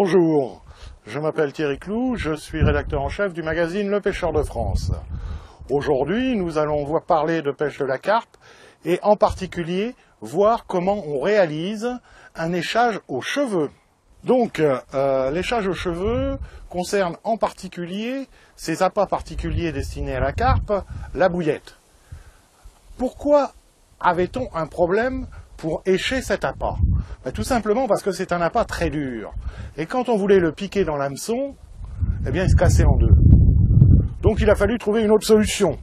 Bonjour, je m'appelle Thierry Clou, je suis rédacteur en chef du magazine Le Pêcheur de France. Aujourd'hui, nous allons parler de pêche de la carpe et en particulier voir comment on réalise un échage aux cheveux. Donc, l'échage aux cheveux concerne en particulier ces appâts particuliers destinés à la carpe, la bouillette. Pourquoi avait-on un problème pour écher cet appât? Tout simplement parce que c'est un appât très dur. Et quand on voulait le piquer dans l'hameçon, eh bien il se cassait en deux. Donc il a fallu trouver une autre solution.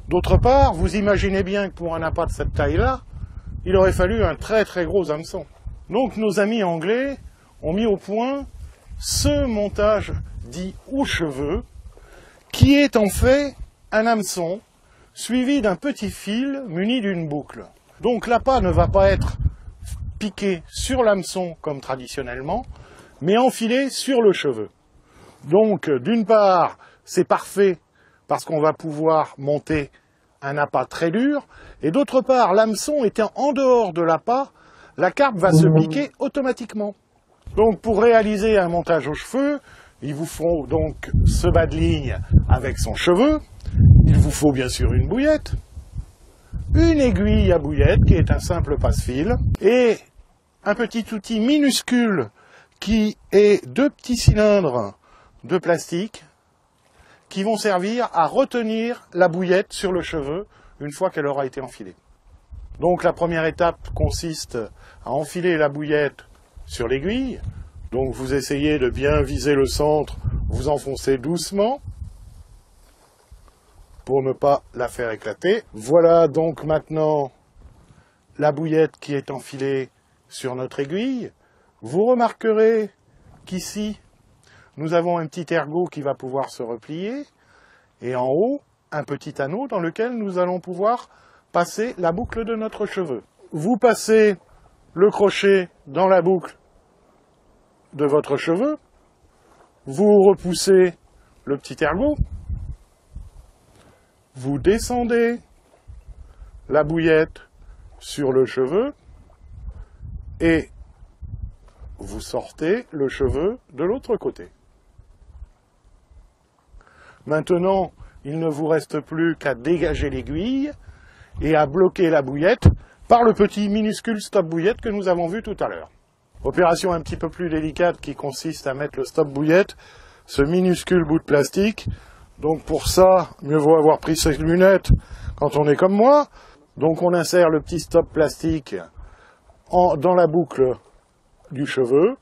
D'autre part, vous imaginez bien que pour un appât de cette taille-là, il aurait fallu un très très gros hameçon. Donc nos amis anglais ont mis au point ce montage dit aux cheveux, qui est en fait un hameçon suivi d'un petit fil muni d'une boucle. Donc l'appât ne va pas être piqué sur l'hameçon comme traditionnellement, mais enfilé sur le cheveu. Donc d'une part, c'est parfait parce qu'on va pouvoir monter un appât très dur, et d'autre part, l'hameçon étant en dehors de l'appât, la carpe va se piquer automatiquement. Donc pour réaliser un montage aux cheveux, il vous faut donc ce bas de ligne avec son cheveu, il vous faut bien sûr une bouillette, une aiguille à bouillette qui est un simple passe-fil, et un petit outil minuscule qui est deux petits cylindres de plastique qui vont servir à retenir la bouillette sur le cheveu une fois qu'elle aura été enfilée. Donc la première étape consiste à enfiler la bouillette sur l'aiguille. Donc vous essayez de bien viser le centre, vous enfoncez doucement pour ne pas la faire éclater. Voilà donc maintenant la bouillette qui est enfilée sur notre aiguille. Vous remarquerez qu'ici, nous avons un petit ergot qui va pouvoir se replier, et en haut, un petit anneau dans lequel nous allons pouvoir passer la boucle de notre cheveu. Vous passez le crochet dans la boucle de votre cheveu, vous repoussez le petit ergot, vous descendez la bouillette sur le cheveu, et vous sortez le cheveu de l'autre côté. Maintenant, il ne vous reste plus qu'à dégager l'aiguille et à bloquer la bouillette par le petit minuscule stop bouillette que nous avons vu tout à l'heure. Opération un petit peu plus délicate qui consiste à mettre le stop bouillette, ce minuscule bout de plastique. Donc pour ça, mieux vaut avoir pris ses lunettes quand on est comme moi. Donc on insère le petit stop plastique dans la boucle du cheveu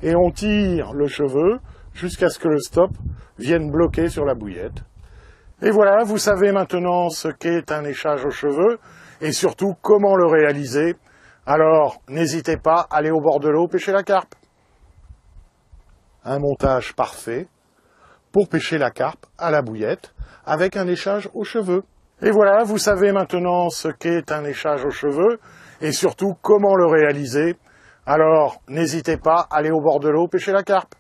et on tire le cheveu jusqu'à ce que le stop vienne bloquer sur la bouillette. Et voilà, vous savez maintenant ce qu'est un échage aux cheveux et surtout comment le réaliser. Alors n'hésitez pas à aller au bord de l'eau pêcher la carpe. Un montage parfait pour pêcher la carpe à la bouillette avec un échage aux cheveux. Et voilà, vous savez maintenant ce qu'est un échage aux cheveux et surtout comment le réaliser. Alors n'hésitez pas à aller au bord de l'eau pêcher la carpe.